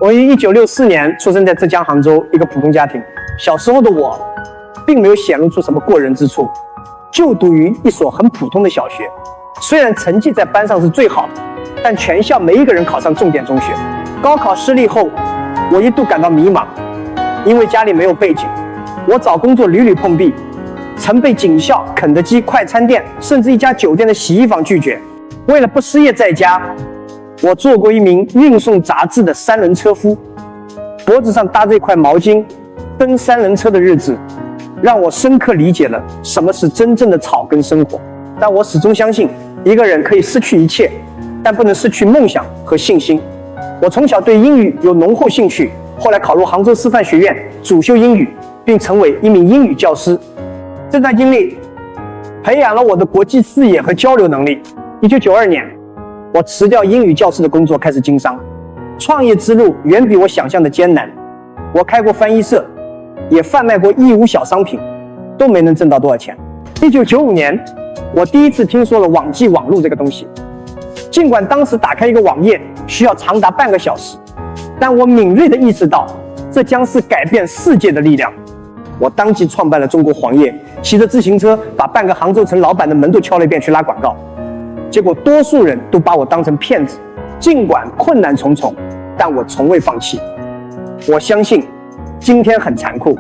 我于1964年出生在浙江杭州一个普通家庭。小时候的我，并没有显露出什么过人之处，就读于一所很普通的小学。虽然成绩在班上是最好的，但全校没一个人考上重点中学。高考失利后，我一度感到迷茫，因为家里没有背景，我找工作屡屡碰壁，曾被警校、肯德基、快餐店，甚至一家酒店的洗衣房拒绝。为了不失业在家，我做过一名运送杂志的三轮车夫，脖子上搭着一块毛巾，蹬三轮车的日子，让我深刻理解了什么是真正的草根生活。但我始终相信，一个人可以失去一切，但不能失去梦想和信心。我从小对英语有浓厚兴趣，后来考入杭州师范学院，主修英语，并成为一名英语教师。这段经历培养了我的国际视野和交流能力。1992年，我辞掉英语教师的工作，开始经商。创业之路远比我想象的艰难。我开过翻译社，也贩卖过义乌小商品，都没能挣到多少钱。1995年，我第一次听说了网际网路这个东西。尽管当时打开一个网页需要长达半个小时，但我敏锐地意识到，这将是改变世界的力量。我当即创办了中国黄页，骑着自行车把半个杭州城老板的门都敲了一遍去拉广告。结果多数人都把我当成骗子。尽管困难重重，但我从未放弃。我相信今天很残酷，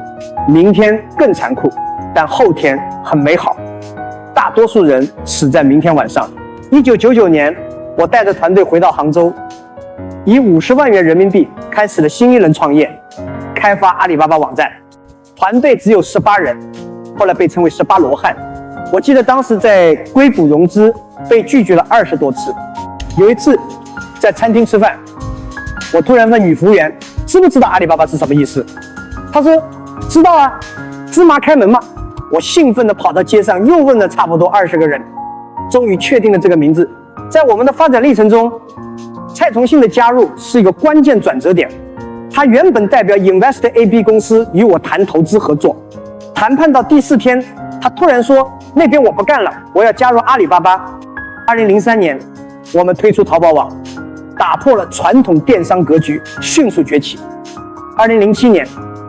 明天更残酷，但后天很美好。大多数人死在明天晚上。1999年，我带着团队回到杭州，以50万元人民币开始了新一轮创业，开发阿里巴巴网站。团队只有18人，后来被称为18罗汉。我记得当时在硅谷融资被拒绝了20多次。有一次在餐厅吃饭，我突然问女服务员知不知道阿里巴巴是什么意思。她说知道啊，芝麻开门嘛。我兴奋地跑到街上又问了差不多20个人，终于确定了这个名字。在我们的发展历程中，蔡崇信的加入是一个关键转折点。他原本代表 Invest AB 公司与我谈投资合作，谈判到第4天，他突然说那边我不干了，我要加入阿里巴巴。2003年，我们推出淘宝网，打破了传统电商格局，迅速崛起。2007年，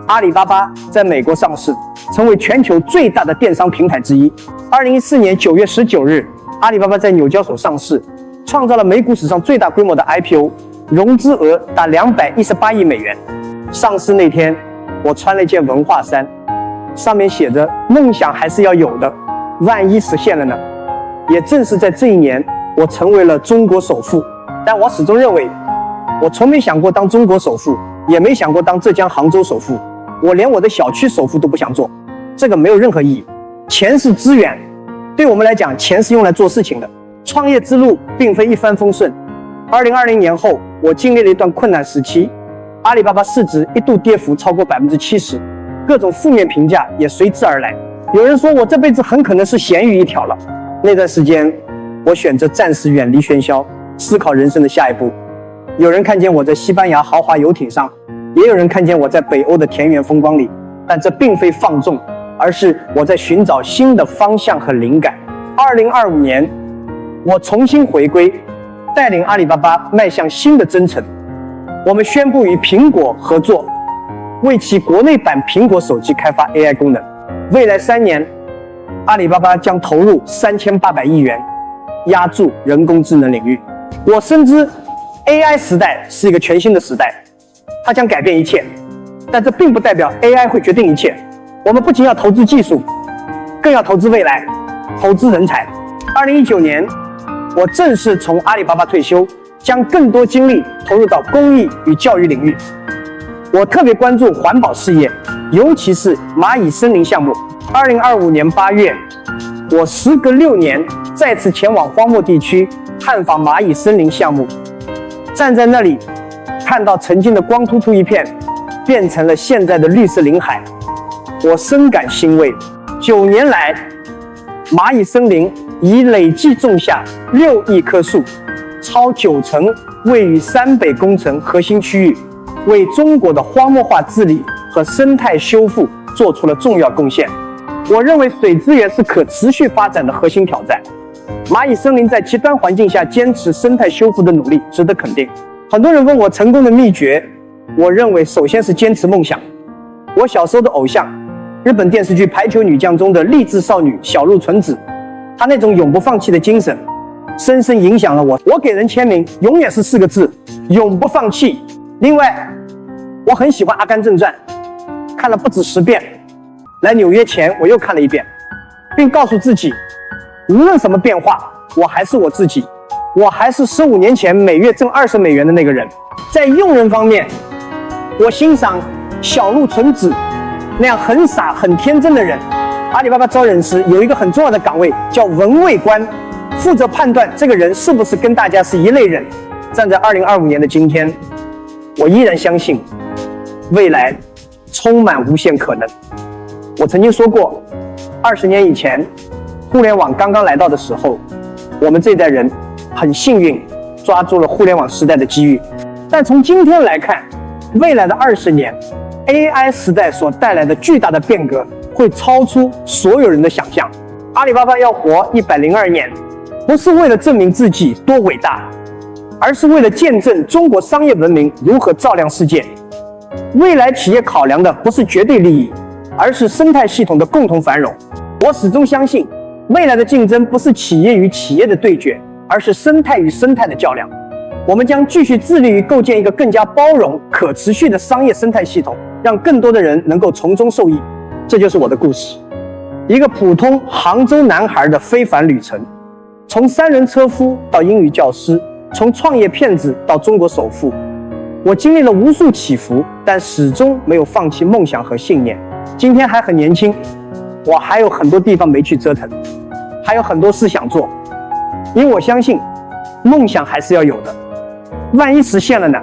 阿里巴巴在美国上市，成为全球最大的电商平台之一。2014年9月19日，阿里巴巴在纽交所上市，创造了美股史上最大规模的 IPO， 融资额达218亿美元。上市那天，我穿了一件文化衫，上面写着梦想还是要有的，万一实现了呢？也正是在这一年，我成为了中国首富。但我始终认为，我从没想过当中国首富，也没想过当浙江杭州首富，我连我的小区首富都不想做，这个没有任何意义。钱是资源，对我们来讲，钱是用来做事情的。创业之路并非一帆风顺。2020年后，我经历了一段困难时期，阿里巴巴市值一度跌幅超过70%，各种负面评价也随之而来。有人说我这辈子很可能是咸鱼一条了。那段时间，我选择暂时远离喧嚣，思考人生的下一步。有人看见我在西班牙豪华游艇上，也有人看见我在北欧的田园风光里，但这并非放纵，而是我在寻找新的方向和灵感。2025年，我重新回归，带领阿里巴巴迈向新的征程。我们宣布与苹果合作，为其国内版苹果手机开发 AI 功能。未来3年，阿里巴巴将投入3800亿元，压注人工智能领域。我深知 AI 时代是一个全新的时代，它将改变一切，但这并不代表 AI 会决定一切。我们不仅要投资技术，更要投资未来，投资人才。2019年，我正式从阿里巴巴退休，将更多精力投入到公益与教育领域。我特别关注环保事业，尤其是蚂蚁森林项目。2025年8月，我时隔6年再次前往荒漠地区探访蚂蚁森林项目，站在那里，看到曾经的光秃秃一片，变成了现在的绿色林海，我深感欣慰。9年来，蚂蚁森林已累计种下6亿棵树，超90%位于山北工程核心区域，为中国的荒漠化治理和生态修复做出了重要贡献。我认为水资源是可持续发展的核心挑战。蚂蚁森林在极端环境下坚持生态修复的努力值得肯定。很多人问我成功的秘诀，我认为首先是坚持梦想。我小时候的偶像，日本电视剧《排球女将》中的励志少女小鹿纯子，她那种永不放弃的精神，深深影响了我。我给人签名永远是4个字：永不放弃。另外，我很喜欢《阿甘正传》，看了不止10遍。来纽约前，我又看了1遍，并告诉自己，无论什么变化，我还是我自己，我还是15年前每月挣20美元的那个人。在用人方面，我欣赏小鹿纯子那样很傻很天真的人。阿里巴巴招人时有一个很重要的岗位叫闻味官，负责判断这个人是不是跟大家是一类人。站在2025年的今天，我依然相信未来充满无限可能。我曾经说过，20年以前互联网刚刚来到的时候，我们这一代人很幸运抓住了互联网时代的机遇。但从今天来看，未来的20年 AI 时代所带来的巨大的变革会超出所有人的想象。阿里巴巴要活102年，不是为了证明自己多伟大，而是为了见证中国商业文明如何照亮世界。未来企业考量的不是绝对利益，而是生态系统的共同繁荣。我始终相信，未来的竞争不是企业与企业的对决，而是生态与生态的较量。我们将继续致力于构建一个更加包容、可持续的商业生态系统，让更多的人能够从中受益。这就是我的故事，一个普通杭州男孩的非凡旅程，从3轮车夫到英语教师，从创业骗子到中国首富。我经历了无数起伏，但始终没有放弃梦想和信念。今天还很年轻，我还有很多地方没去折腾，还有很多事想做，因为我相信梦想还是要有的，万一实现了呢？